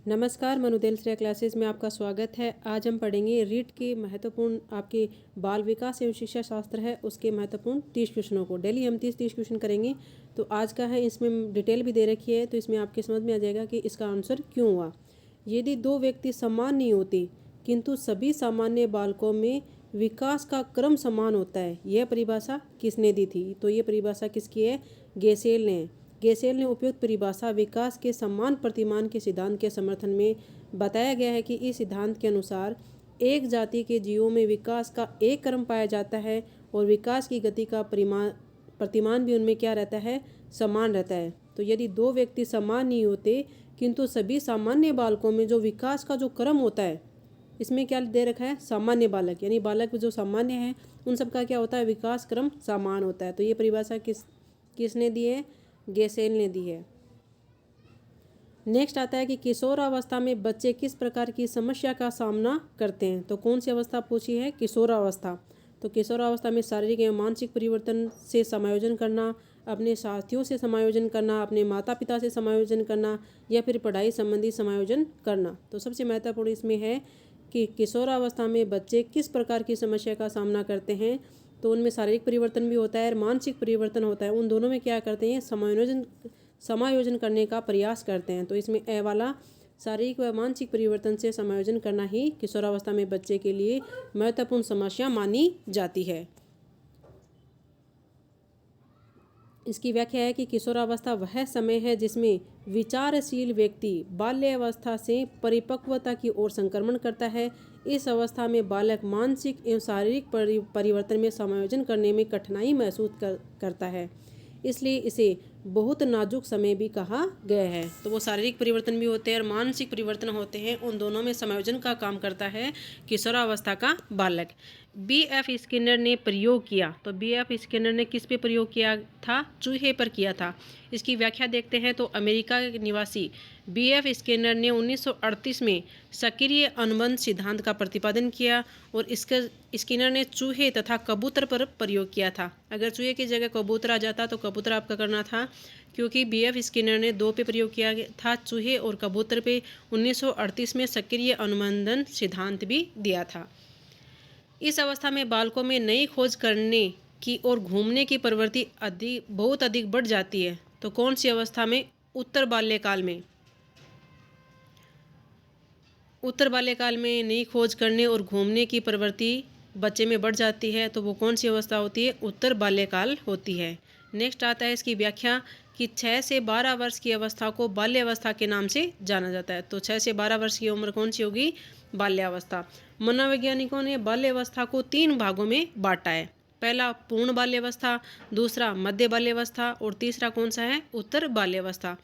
नमस्कार, मनुदेल श्रेया क्लासेस में आपका स्वागत है। आज हम पढ़ेंगे रीट के महत्वपूर्ण आपके बाल विकास एवं शिक्षा शास्त्र है उसके महत्वपूर्ण 30 क्वेश्चनों को। डेली हम 30 क्वेश्चन करेंगे। तो आज का है, इसमें डिटेल भी दे रखी है, तो इसमें आपके समझ में आ जाएगा कि इसका आंसर क्यों हुआ। यदि दो व्यक्ति समान नहीं होते किंतु सभी सामान्य बालकों में विकास का क्रम समान होता है, यह परिभाषा किसने दी थी? तो ये परिभाषा किसकी है? गेसेल ने। गेसेल ने उपयुक्त परिभाषा विकास के समान प्रतिमान के सिद्धांत के समर्थन में बताया गया है कि इस सिद्धांत के अनुसार एक जाति के जीवों में विकास का एक क्रम पाया जाता है और विकास की गति का प्रतिमान भी उनमें क्या रहता है? समान रहता है। तो यदि दो व्यक्ति समान नहीं होते किंतु सभी सामान्य बालकों में जो विकास का जो क्रम होता है, इसमें क्या दे रखा है? सामान्य बालक, यानी बालक जो सामान्य है उन सब का क्या होता है? विकास क्रम समान होता है। तो ये परिभाषा किसने दी है? गेसेल ने दी है। नेक्स्ट आता है कि किशोरावस्था में बच्चे किस प्रकार की समस्या का सामना करते हैं। तो कौन सी अवस्था पूछी है? किशोरावस्था। तो किशोरावस्था में शारीरिक एवं मानसिक परिवर्तन से समायोजन करना, अपने साथियों से समायोजन करना, अपने माता पिता से समायोजन करना, या फिर पढ़ाई संबंधी समायोजन करना। तो सबसे महत्वपूर्ण इसमें है कि किशोरावस्था में बच्चे किस प्रकार की समस्या का सामना करते हैं। तो उनमें शारीरिक परिवर्तन भी होता है और मानसिक परिवर्तन होता है। उन दोनों में क्या करते हैं? समायोजन करने का प्रयास करते हैं। तो इसमें ए वाला शारीरिक व मानसिक परिवर्तन से समायोजन करना ही किशोरावस्था में बच्चे के लिए महत्वपूर्ण समस्या मानी जाती है। इसकी व्याख्या है कि किशोरावस्था वह समय है जिसमें विचारशील व्यक्ति बाल्यावस्था से परिपक्वता की ओर संक्रमण करता है। इस अवस्था में बालक मानसिक एवं शारीरिक परिवर्तन में समायोजन करने में कठिनाई महसूस करता है, इसलिए इसे बहुत नाजुक समय भी कहा गया है। तो वो शारीरिक परिवर्तन भी होते हैं और मानसिक परिवर्तन होते हैं, उन दोनों में समायोजन का काम करता है किशोरावस्था का बालक। B.F. स्किनर ने प्रयोग किया। तो B.F. स्किनर ने किस पे प्रयोग किया था? चूहे पर किया था। इसकी व्याख्या देखते हैं। तो अमेरिका निवासी B.F. स्किनर ने 1938 में सक्रिय अनुबंध सिद्धांत का प्रतिपादन किया और इसका स्किनर ने चूहे तथा कबूतर पर प्रयोग किया था। अगर चूहे की जगह कबूतर आ जाता तो कबूतर आपका करना था, क्योंकि B.F. स्किनर ने दो पे प्रयोग किया था, चूहे और कबूतर पे। 1938 में सक्रिय अनुबंधन सिद्धांत भी दिया था। इस अवस्था में बालकों में नई खोज करने की और घूमने की प्रवृत्ति बहुत अधिक बढ़ जाती है। तो कौन सी अवस्था में? उत्तर बाल्यकाल में। उत्तर बाल्यकाल में नई खोज करने और घूमने की प्रवृत्ति बच्चे में बढ़ जाती है। तो वो कौन सी अवस्था होती है? उत्तर बाल्यकाल होती है। नेक्स्ट आता है इसकी व्याख्या कि 6 से 12 वर्ष की अवस्था को बाल्यावस्था के नाम से जाना जाता है। तो 6 से 12 वर्ष की उम्र कौन सी होगी? बाल्यावस्था। मनोवैज्ञानिकों ने बाल्यावस्था को 3 भागों में बांटा है। पहला पूर्ण बाल्यावस्था, दूसरा मध्य बाल्यावस्था और तीसरा कौन सा है? उत्तर बाल्यावस्था।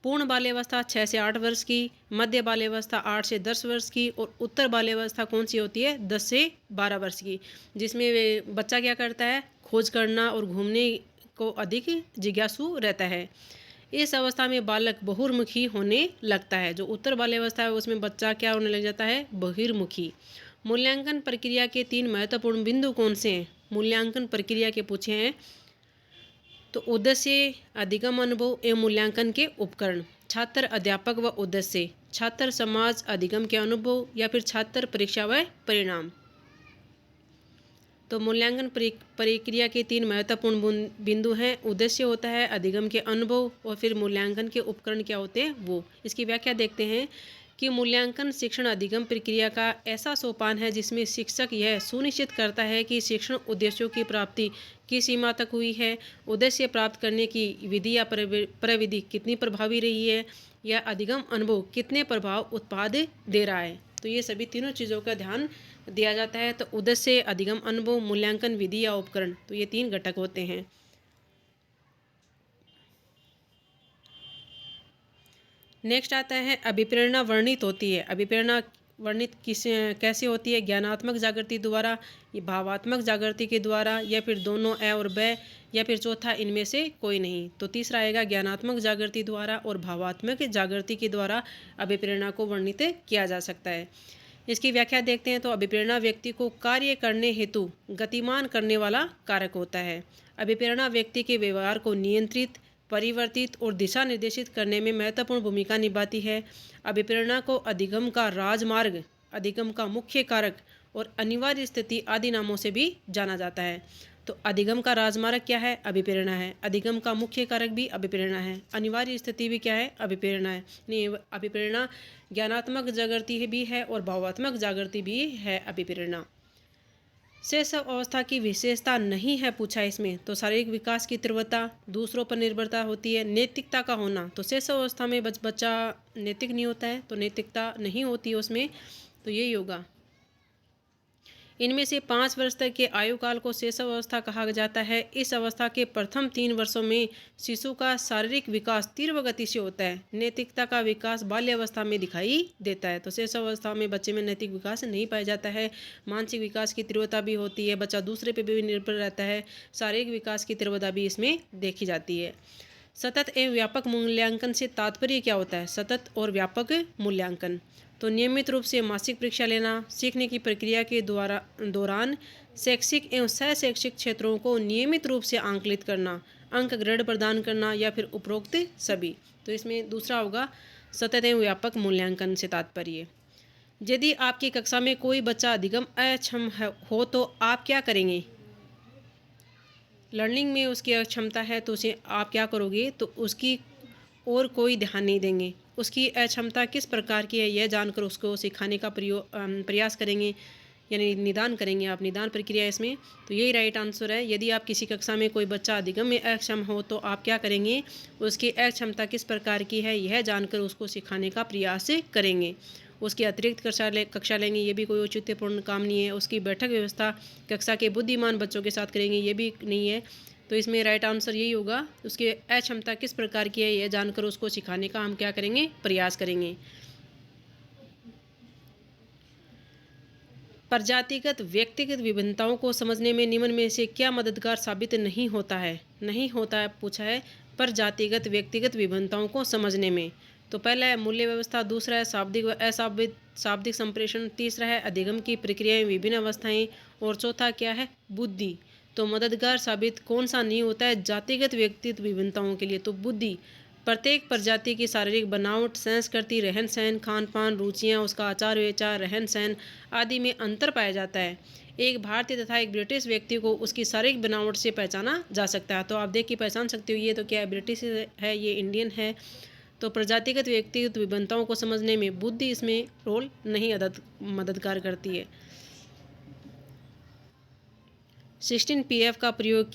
पूर्ण बाल्यावस्था 6 से 8 वर्ष की, मध्य बाल्यावस्था 8 से 10 वर्ष की और उत्तर बाल्यावस्था कौन सी होती है? 10 से 12 वर्ष की, जिसमें बच्चा क्या करता है? खोज करना और घूमने को अधिक जिज्ञासु रहता है। इस अवस्था में बालक बहुर्मुखी होने लगता है। जो उत्तर बाल्यावस्था है उसमें बच्चा क्या होने लग जाता है? बहिर्मुखी। मूल्यांकन प्रक्रिया के 3 महत्वपूर्ण बिंदु कौन से हैं? मूल्यांकन प्रक्रिया के पूछे हैं। तो उद्देश्य, अधिगम, अनुभव एवं मूल्यांकन के उपकरण। छात्र, अध्यापक व उद्देश्य, छात्र, समाज, अधिगम के अनुभव, या फिर छात्र, परीक्षा व परिणाम। तो मूल्यांकन प्रक्रिया के 3 महत्वपूर्ण बिंदु हैं। उद्देश्य होता है, अधिगम के अनुभव, और फिर मूल्यांकन के उपकरण क्या होते हैं वो। इसकी व्याख्या देखते हैं कि मूल्यांकन शिक्षण अधिगम प्रक्रिया का ऐसा सोपान है जिसमें शिक्षक यह सुनिश्चित करता है कि शिक्षण उद्देश्यों की प्राप्ति किस सीमा तक हुई है, उद्देश्य प्राप्त करने की विधि या प्रविधि कितनी प्रभावी रही है, या अधिगम अनुभव कितने प्रभाव उत्पाद दे रहा है। तो ये सभी तीनों चीज़ों का ध्यान दिया जाता है। तो उद्देश्य, अधिगम, अनुभव, मूल्यांकन, विधि या उपकरण, तो ये 3 घटक होते हैं। नेक्स्ट आता है अभिप्रेरणा वर्णित होती है। अभिप्रेरणा वर्णित कैसे होती है? ज्ञानात्मक जागृति द्वारा, भावात्मक जागृति के द्वारा, या फिर दोनों ए और ब, या फिर चौथा इनमें से कोई नहीं। तो तीसरा आएगा ज्ञानात्मक जागृति द्वारा और भावात्मक जागृति के द्वारा अभिप्रेरणा को वर्णित किया जा सकता है। इसकी व्याख्या देखते हैं। तो अभिप्रेरणा व्यक्ति को कार्य करने हेतु गतिमान करने वाला कारक होता है। अभिप्रेरणा व्यक्ति के व्यवहार को नियंत्रित, परिवर्तित और दिशा निर्देशित करने में महत्वपूर्ण भूमिका निभाती है। अभिप्रेरणा को अधिगम का राजमार्ग, अधिगम का मुख्य कारक और अनिवार्य स्थिति आदि नामों से भी जाना जाता है। तो अधिगम का राजमार्ग क्या है? अभिप्रेरणा है। अधिगम का मुख्य कारक भी अभिप्रेरणा है। अनिवार्य स्थिति भी क्या है? अभिप्रेरणा है। नहीं, अभिप्रेरणा ज्ञानात्मक जागृति भी है और भावात्मक जागृति भी है अभिप्रेरणा। शैशव अवस्था की विशेषता नहीं है पूछा इसमें, तो शारीरिक विकास की तीव्रता, दूसरों पर निर्भरता होती है, नैतिकता का होना। तो शैशव अवस्था में बच्चा नैतिक नहीं होता है, तो नैतिकता नहीं होती है उसमें, तो यही होगा। इनमें से 5 वर्ष तक के आयु काल को शैशव अवस्था कहा जाता है। इस अवस्था के प्रथम 3 वर्षों में शिशु का शारीरिक विकास तीव्र गति से होता है। नैतिकता का विकास बाल्यावस्था में दिखाई देता है। तो शैशव अवस्था में बच्चे में नैतिक विकास नहीं पाया जाता है। मानसिक विकास की तीव्रता भी होती है, बच्चा दूसरे पर भी निर्भर रहता है। शारीरिक विकास की तीव्रता भी इसमें देखी जाती है। सतत एवं व्यापक मूल्यांकन से तात्पर्य क्या होता है? सतत और व्यापक मूल्यांकन, तो नियमित रूप से मासिक परीक्षा लेना, सीखने की प्रक्रिया के दौरान शैक्षिक एवं सह-शैक्षिक क्षेत्रों को नियमित रूप से आंकलित करना, अंक ग्रेड प्रदान करना या फिर उपरोक्त सभी। तो इसमें दूसरा होगा सतत एवं व्यापक मूल्यांकन से तात्पर्य। यदि आपकी कक्षा में कोई बच्चा अधिगम अक्षम हो तो आप क्या करेंगे? लर्निंग में उसकी अक्षमता है तो उसे आप क्या करोगे? तो उसकी और कोई ध्यान नहीं देंगे। उसकी अक्षमता किस प्रकार की है यह जानकर उसको सिखाने का प्रयास करेंगे, यानी निदान करेंगे आप, निदान प्रक्रिया इसमें। तो यही राइट आंसर है। यदि आप किसी कक्षा में कोई बच्चा अधिगम में अक्षम हो तो आप क्या करेंगे? उसकी अक्षमता किस प्रकार की है यह जानकर उसको सिखाने का प्रयास करेंगे। उसकी अतिरिक्त कक्षा लेंगे, ये भी कोई औचित्यपूर्ण काम नहीं है। उसकी बैठक व्यवस्था कक्षा के बुद्धिमान बच्चों के साथ करेंगे, ये भी नहीं है। तो इसमें राइट आंसर यही होगा, उसकी अक्षमता किस प्रकार की है यह जानकर उसको सिखाने का हम क्या करेंगे? प्रयास करेंगे। प्रजातिगत व्यक्तिगत विभिन्नताओं को समझने में निम्न में से क्या मददगार साबित नहीं होता है? नहीं होता है पूछा है प्रजातिगत व्यक्तिगत विभिन्नताओं को समझने में। तो पहला है मूल्य व्यवस्था, दूसरा है शाब्दिक व शाब्दिक संप्रेषण, तीसरा है अधिगम की प्रक्रियाएं विभिन्न अवस्थाएं, और चौथा क्या है? बुद्धि। तो मददगार साबित कौन सा नहीं होता है जातिगत व्यक्तित्व विभिन्नताओं के लिए? तो बुद्धि। प्रत्येक प्रजाति की शारीरिक बनावट, संस्कृति, रहन सहन, खान पान, रुचियाँ, उसका आचार विचार, रहन सहन आदि में अंतर पाया जाता है। एक भारतीय तथा एक ब्रिटिश व्यक्ति को उसकी शारीरिक बनावट से पहचाना जा सकता है। तो आप देख के पहचान सकते हो ये तो क्या है? ब्रिटिश है, ये इंडियन है। तो प्रजातिगत व्यक्तिगत विभिन्नताओं को समझने में बुद्धि इसमें रोल नहीं मददगार करती है। 16 PF का प्रयोग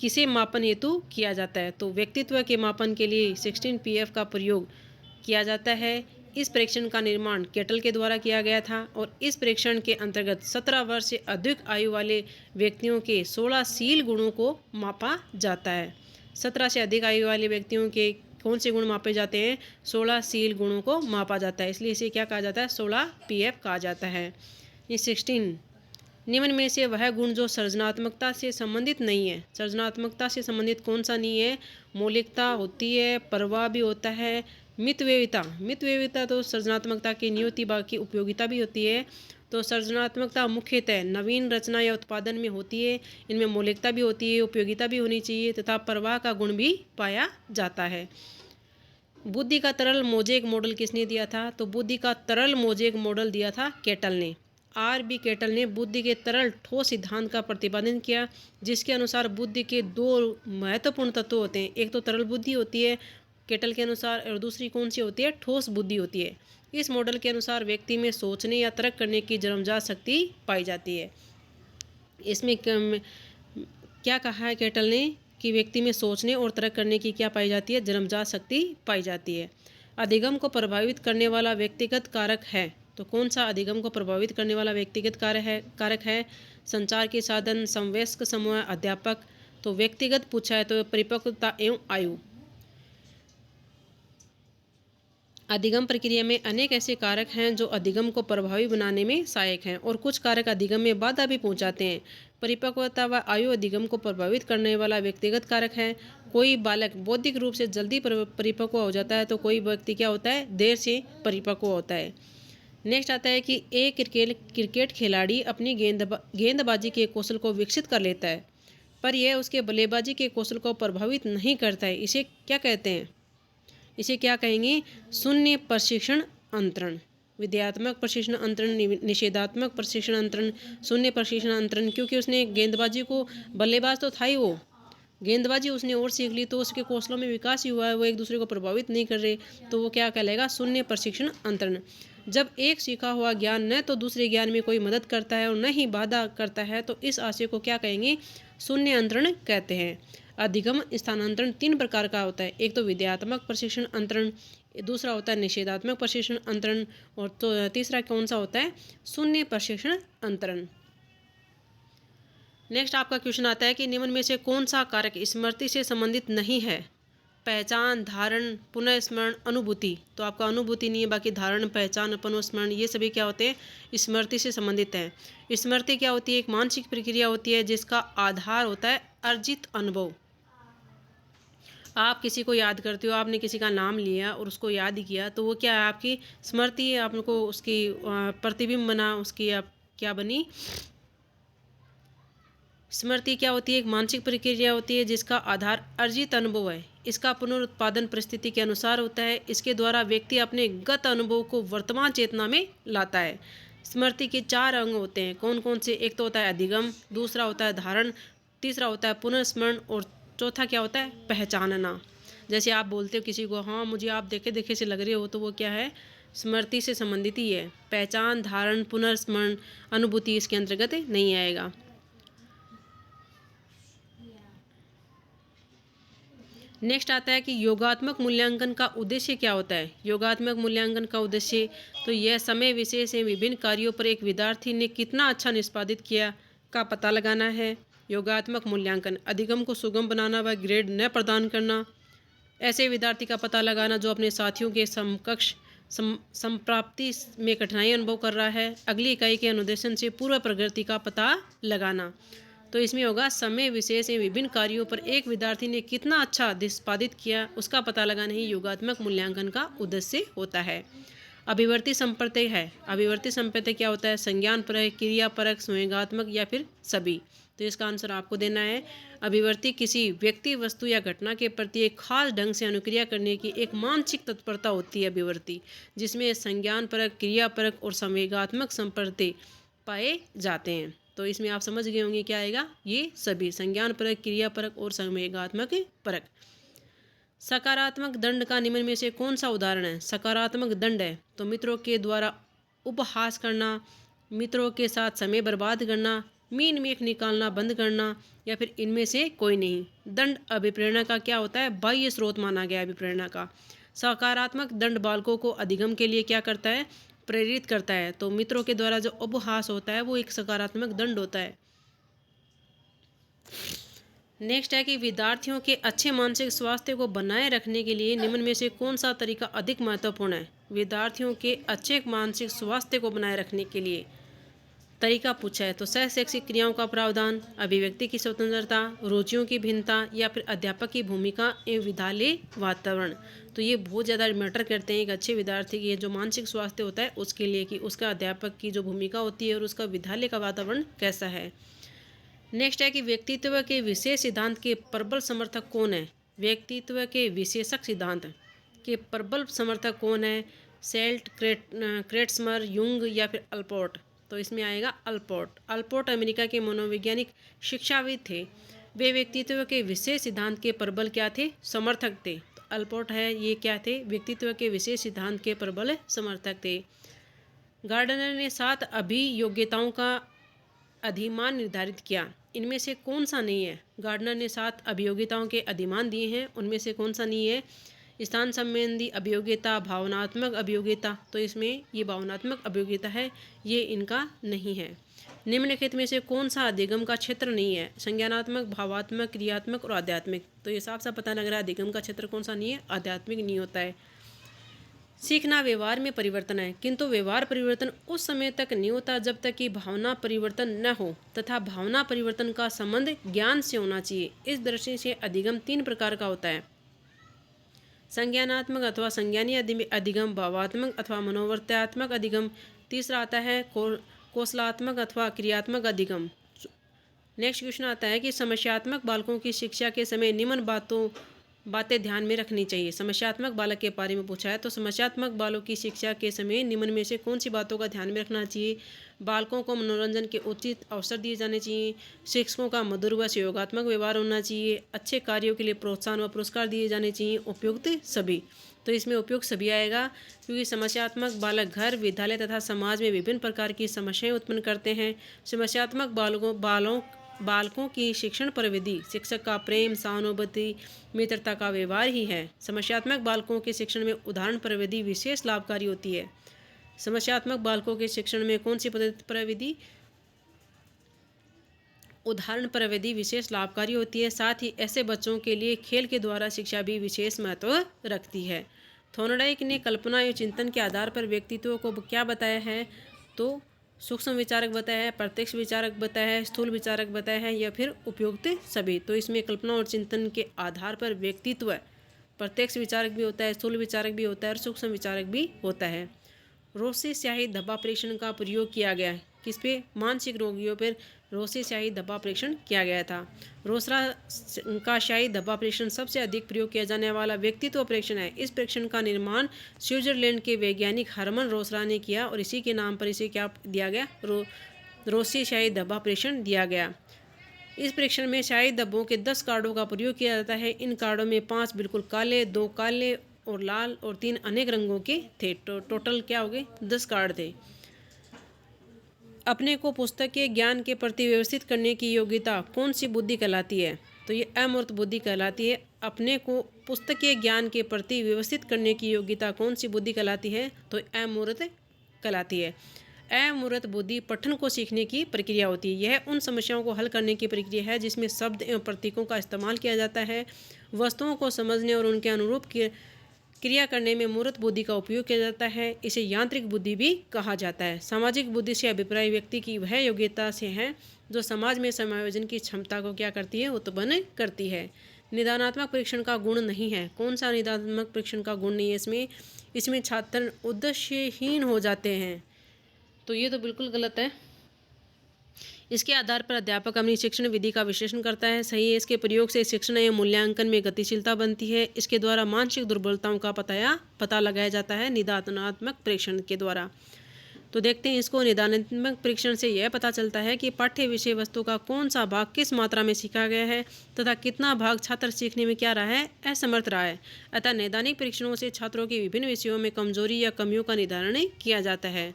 किसे मापन हेतु किया जाता है? तो व्यक्तित्व के मापन के लिए 16 PF का प्रयोग किया जाता है। इस परीक्षण का निर्माण केटल के द्वारा किया गया था और इस परीक्षण के अंतर्गत 17 वर्ष से अधिक आयु वाले व्यक्तियों के 16 शील गुणों को मापा जाता है। 17 से अधिक आयु वाले व्यक्तियों के कौन से गुण मापे जाते हैं? 16 शील गुणों को मापा जाता है, इसलिए इसे क्या कहा जाता है? 16 PF कहा जाता है। ये 16 निम्न में से वह गुण जो सृजनात्मकता से संबंधित नहीं है। सृजनात्मकता से संबंधित कौन सा नहीं है? मौलिकता होती है, परवाह भी होता है, मितव्ययिता तो सृजनात्मकता की नहीं होती, बाकी उपयोगिता भी होती है। तो सृजनात्मकता मुख्यतः नवीन रचना या उत्पादन में होती है। इनमें मौलिकता भी होती है, उपयोगिता भी होनी चाहिए तथा परवाह का गुण भी पाया जाता है। बुद्धि का तरल मोज़ेक मॉडल किसने दिया था? तो बुद्धि का तरल मोज़ेक मॉडल दिया था केटल ने। RB केटल ने बुद्धि के तरल ठोस सिद्धांत का प्रतिपादन किया, जिसके अनुसार बुद्धि के 2 महत्वपूर्ण तत्व होते हैं। एक तो तरल बुद्धि होती है केटल के अनुसार, और दूसरी कौन सी होती है? ठोस बुद्धि होती है। इस मॉडल के अनुसार व्यक्ति में सोचने या तर्क करने की जन्मजात शक्ति पाई जाती है। इसमें क्या कहा है केटल ने कि व्यक्ति में सोचने और तर्क करने की क्या पाई जाती है? जन्मजात शक्ति पाई जाती है। अधिगम को प्रभावित करने वाला व्यक्तिगत कारक है, तो कौन सा अधिगम को प्रभावित करने वाला व्यक्तिगत कारक है? संचार के साधन, समवयस्क समूह, अध्यापक। तो व्यक्तिगत पूछा है तो परिपक्वता एवं आयु। अधिगम प्रक्रिया में अनेक ऐसे कारक हैं जो अधिगम को प्रभावी बनाने में सहायक हैं, और कुछ कारक अधिगम में बाधा भी पहुंचाते हैं। परिपक्वता व आयु अधिगम को प्रभावित करने वाला व्यक्तिगत कारक है। कोई बालक बौद्धिक रूप से जल्दी परिपक्व हो जाता है, तो कोई व्यक्ति क्या होता है? देर से परिपक्व होता है। नेक्स्ट आता है कि एक क्रिकेट खिलाड़ी अपनी गेंदबाजी के कौशल को विकसित कर लेता है। पर यह उसके बल्लेबाजी के कौशल को प्रभावित नहीं करता है। इसे क्या कहते हैं? इसे क्या कहेंगे? शून्य प्रशिक्षण अंतरण। विद्यात्मक प्रशिक्षण अंतरण, निषेधात्मक प्रशिक्षण अंतरण, शून्य प्रशिक्षण अंतरण। क्योंकि उसने गेंदबाजी को, बल्लेबाज तो था ही वो, गेंदबाजी उसने और सीख ली तो उसके कौशलों में विकास ही हुआ है, वो एक दूसरे को प्रभावित नहीं कर रहे, तो वो क्या कहलाएगा? शून्य प्रशिक्षण अंतरण। जब एक सीखा हुआ ज्ञान न तो दूसरे ज्ञान में कोई मदद करता है और न ही बाधा करता है, तो इस आशय को क्या कहेंगे? शून्य अंतरण कहते हैं। अधिगम स्थानांतरण 3 प्रकार का होता है। एक तो विद्यात्मक प्रशिक्षण अंतरण, दूसरा होता है निषेधात्मक प्रशिक्षण अंतरण, और तो तीसरा कौन सा होता है? शून्य प्रशिक्षण अंतरण। नेक्स्ट आपका क्वेश्चन आता है कि निम्न में से कौन सा कारक स्मृति से संबंधित नहीं है? पहचान, धारण, पुनःस्मरण, अनुभूति। तो आपका अनुभूति नहीं है, बाकी धारण, पहचान, पुनःस्मरण ये सभी क्या होते हैं? स्मृति से संबंधित हैं। स्मृति क्या होती है? एक मानसिक प्रक्रिया होती है जिसका आधार होता है अर्जित अनुभव। आप किसी को याद करते हो, आपने किसी का नाम लिया और उसको याद ही किया, तो वो क्या है? आपकी स्मृति है, आपको उसकी प्रतिबिंब बना, उसकी आप क्या बनी? स्मृति क्या होती है? एक मानसिक प्रक्रिया होती है जिसका आधार अर्जित अनुभव है। इसका पुनरुत्पादन परिस्थिति के अनुसार होता है। इसके द्वारा व्यक्ति अपने गत अनुभव को वर्तमान चेतना में लाता है। स्मृति के 4 अंग होते हैं। कौन कौन से? एक तो होता है अधिगम, दूसरा होता है धारण, तीसरा होता है पुनर्स्मरण, और चौथा क्या होता है? पहचानना। जैसे आप बोलते हो किसी को, हाँ मुझे आप देखे देखे से लग रहे हो, तो वो क्या है? स्मृति से संबंधित ही है। पहचान, धारण, पुनर्स्मरण, अनुभूति इसके अंतर्गत नहीं आएगा। नेक्स्ट आता है कि योगात्मक मूल्यांकन का उद्देश्य क्या होता है? योगात्मक मूल्यांकन का उद्देश्य तो यह समय विशेष एवं विभिन्न कार्यों पर एक विद्यार्थी ने कितना अच्छा निष्पादित किया का पता लगाना है। योगात्मक मूल्यांकन अधिगम को सुगम बनाना व ग्रेड न प्रदान करना, ऐसे विद्यार्थी का पता लगाना जो अपने साथियों के समकक्ष संप्राप्ति में कठिनाई अनुभव कर रहा है। अगली इकाई के अनुदेशन से पूर्व प्रगति का पता लगाना। तो इसमें होगा समय विशेष एवं विभिन्न कार्यों पर एक विद्यार्थी ने कितना अच्छा निष्पादित किया उसका पता लगाना ही योगात्मक मूल्यांकन का उद्देश्य होता है। अभिवर्ती संप्रत्यय है। अभिवर्ती संप्रत्यय क्या होता है? संज्ञान परक, क्रिया परक, संवेगात्मक या फिर सभी। तो इसका आंसर आपको देना है। अभिवर्ती किसी व्यक्ति, वस्तु या घटना के प्रति एक खास ढंग से अनुक्रिया करने की एक मानसिक तत्परता होती है अभिवर्ती, जिसमें संज्ञान परक, क्रिया परक और संवेगात्मक संप्रत्यय पाए जाते हैं। तो इसमें आप समझ गए होंगे क्या आएगा? ये सभी, संज्ञान परक, क्रिया परक और संवेगात्मक परक। सकारात्मक दंड का निम्न में से कौन सा उदाहरण है? सकारात्मक दंड है तो मित्रों के द्वारा उपहास करना, मित्रों के साथ समय बर्बाद करना, मीन मेख निकालना बंद करना, या फिर इनमें से कोई नहीं। दंड अभिप्रेरणा का क्या होता है? बाह्य स्रोत माना गया अभिप्रेरणा का। सकारात्मक दंड बालकों को अधिगम के लिए क्या करता है? प्रेरित करता है। तो मित्रों के द्वारा जो उपहास होता है वो एक सकारात्मक दंड होता है। नेक्स्ट है कि विद्यार्थियों के अच्छे मानसिक स्वास्थ्य को बनाए रखने के लिए निम्न में से कौन सा तरीका अधिक महत्वपूर्ण है? विद्यार्थियों के अच्छे मानसिक स्वास्थ्य को बनाए रखने के लिए तरीका पूछा है तो सहशैक्षिक क्रियाओं का प्रावधान, अभिव्यक्ति की स्वतंत्रता, रुचियों की भिन्नता, या फिर अध्यापक की भूमिका एवं विद्यालय वातावरण। तो ये बहुत ज़्यादा मैटर करते हैं एक अच्छे विद्यार्थी की जो मानसिक स्वास्थ्य होता है उसके लिए, कि उसका अध्यापक की जो भूमिका होती है और उसका विद्यालय का वातावरण कैसा है। नेक्स्ट है कि व्यक्तित्व के विशेष सिद्धांत के प्रबल समर्थक कौन है? व्यक्तित्व के विशेषक सिद्धांत के प्रबल समर्थक कौन है? सेल्ट, क्रेट्समर, युंग या फिर अल्पोर्ट। तो इसमें आएगा अल्पोर्ट। अल्पोर्ट अमेरिका के मनोवैज्ञानिक शिक्षाविद थे। वे व्यक्तित्व के विशेष सिद्धांत के प्रबल क्या थे? समर्थक थे। तो अल्पोर्ट है ये क्या थे? व्यक्तित्व के विशेष सिद्धांत के प्रबल समर्थक थे। गार्डनर ने 7 अभियोग्यताओं का अधिमान निर्धारित किया, इनमें से कौन सा नहीं है? गार्डनर ने 7 अभियोग्यताओं के अधिमान दिए हैं, उनमें से कौन सा नहीं है? स्थान संबंधी अभियोग्यता, भावनात्मक अभियोग्यता। तो इसमें ये भावनात्मक अभियोग्यता है, ये इनका नहीं है। निम्नलिखित में से कौन सा अधिगम का क्षेत्र नहीं है? संज्ञानात्मक, भावात्मक, क्रियात्मक और आध्यात्मिक। तो ये साफ साफ पता लग रहा है अधिगम का क्षेत्र कौन सा नहीं है? आध्यात्मिक नहीं होता है। सीखना व्यवहार में परिवर्तन है, किंतु व्यवहार परिवर्तन उस समय तक नहीं होता जब तक कि भावना परिवर्तन न हो, तथा भावना परिवर्तन का संबंध ज्ञान से होना चाहिए। इस दृष्टि से अधिगम 3 प्रकार का होता है: संज्ञानात्मक अथवा संज्ञानीय अधिगम, भावात्मक अथवा मनोवर्त्यात्मक अधिगम, तीसरा आता है कौशलात्मक अथवा क्रियात्मक अधिगम, नेक्स्ट क्वेश्चन आता है कि समस्यात्मक बालकों की शिक्षा के समय निम्न बातें ध्यान में रखनी चाहिए। समस्यात्मक बालक के बारे में पूछा है, तो समस्यात्मक बालों की शिक्षा के समय निम्न में से कौन सी बातों का ध्यान में रखना चाहिए? बालकों को मनोरंजन के उचित अवसर दिए जाने चाहिए, शिक्षकों का मधुर व सहयोगात्मक व्यवहार होना चाहिए, अच्छे कार्यों के लिए प्रोत्साहन व पुरस्कार दिए जाने चाहिए, उपयुक्त सभी। तो इसमें उपयुक्त सभी आएगा, क्योंकि समस्यात्मक बालक घर, विद्यालय तथा समाज में विभिन्न प्रकार की समस्याएं उत्पन्न करते हैं। समस्यात्मक बालकों की शिक्षण प्रविधि शिक्षक का प्रेम, सहानुभूति, मित्रता का व्यवहार ही है। समस्यात्मक बालकों के शिक्षण में उदाहरण प्रविधि विशेष लाभकारी होती है। समस्यात्मक बालकों के शिक्षण में कौन सी प्रविधि? उदाहरण प्रविधि विशेष लाभकारी होती है। साथ ही ऐसे बच्चों के लिए खेल के द्वारा शिक्षा भी विशेष महत्व रखती है। थॉर्नडाइक ने कल्पना एवं चिंतन के आधार पर व्यक्तित्व को क्या बताया है? तो सूक्ष्म विचारक बताया है, प्रत्यक्ष विचारक बताया है, स्थूल विचारक बताया है, या फिर उपयुक्त सभी। तो इसमें कल्पना और चिंतन के आधार पर व्यक्तित्व प्रत्यक्ष विचारक भी होता है, स्थूल विचारक भी होता है और सूक्ष्म विचारक भी होता है। रोसे स्याही धब्बा परीक्षण का प्रयोग किया गया है किस पे? मानसिक रोगियों पर रोसे स्याही धब्बा परीक्षण किया गया था। रोसरा का स्याही धब्बा परीक्षण सबसे अधिक प्रयोग किया जाने वाला व्यक्तित्व परीक्षण है। इस परीक्षण का निर्माण स्विट्जरलैंड के वैज्ञानिक हरमन रोसरा ने किया और इसी के नाम पर इसे क्या दिया गया? रोसे स्याही धब्बा परीक्षण दिया गया। इस परीक्षण में स्याही धब्बों के 10 कार्डों का प्रयोग किया जाता है। इन कार्डों में 5 बिल्कुल काले, 2 काले और लाल और 3 अनेक रंगों के थे। टोटल क्या हो गए? 10 कार्ड थे। अपने को पुस्तकीय ज्ञान के प्रति व्यवस्थित करने की योग्यता कौन सी बुद्धि कहलाती है? तो ये अमूर्त बुद्धि कहलाती है। अपने को पुस्तकीय ज्ञान के प्रति व्यवस्थित करने की योग्यता कौन सी बुद्धि कहलाती है? तो अमूर्त कहलाती है। अमूर्त बुद्धि पठन को सीखने की प्रक्रिया होती है। यह उन समस्याओं को हल करने की प्रक्रिया है जिसमें शब्द एवं प्रतीकों का इस्तेमाल किया जाता है। वस्तुओं को समझने और उनके अनुरूप क्रिया करने में मूर्त बुद्धि का उपयोग किया जाता है। इसे यांत्रिक बुद्धि भी कहा जाता है। सामाजिक बुद्धि से अभिप्राय व्यक्ति की वह योग्यता से है जो समाज में समायोजन की क्षमता को क्या करती है? उत्पन्न करती है। निदानात्मक परीक्षण का गुण नहीं है। कौन सा निदानात्मक परीक्षण का गुण नहीं है? इसमें छात्र उद्देश्यहीन हो जाते हैं। तो ये तो बिल्कुल गलत है। इसके आधार पर अध्यापक अपनी शिक्षण विधि का विश्लेषण करता है। सही है। इसके प्रयोग से शिक्षण एवं मूल्यांकन में गतिशीलता बनती है। इसके द्वारा मानसिक दुर्बलताओं का पता लगाया जाता है निदानात्मक परीक्षण के द्वारा। तो देखते हैं इसको। निदानात्मक परीक्षण से यह पता चलता है कि पाठ्य विषय वस्तु का कौन सा भाग किस मात्रा में सीखा गया है तथा कितना भाग छात्र सीखने में क्या रहा है? असमर्थ रहा है। अतः नैदानिक परीक्षणों से छात्रों के विभिन्न विषयों में कमजोरी या कमियों का निर्धारण किया जाता है।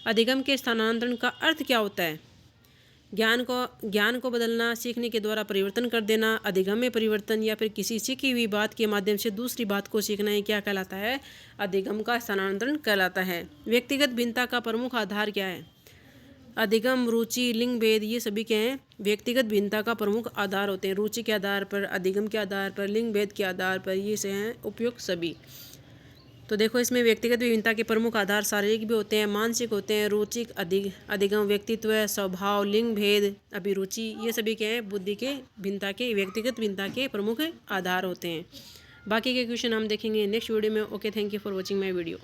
अधिगम के स्थानांतरण का अर्थ क्या होता है? ज्ञान को बदलना, सीखने के द्वारा परिवर्तन कर देना। अधिगम में परिवर्तन या फिर किसी सीखी हुई बात के माध्यम से दूसरी बात को सीखना ही क्या कहलाता है? अधिगम का स्थानांतरण कहलाता है। व्यक्तिगत भिन्नता का प्रमुख आधार क्या है? अधिगम, रुचि, लिंग भेद, ये सभी क्या हैं? व्यक्तिगत भिन्नता का प्रमुख आधार होते हैं। रुचि के आधार पर, अधिगम के आधार पर, लिंग भेद के आधार पर, ये से हैं उपयुक्त सभी। तो देखो इसमें व्यक्तिगत विभिन्नता के प्रमुख आधार शारीरिक भी होते हैं, मानसिक होते हैं, रुचिक, अधिगम, व्यक्तित्व, स्वभाव, लिंग भेद, अभिरुचि, ये सभी क्या है? बुद्धि के भिन्नता के, व्यक्तिगत भिन्नता के प्रमुख आधार होते हैं। बाकी के क्वेश्चन हम देखेंगे नेक्स्ट वीडियो में। Okay, thank you for watching my video.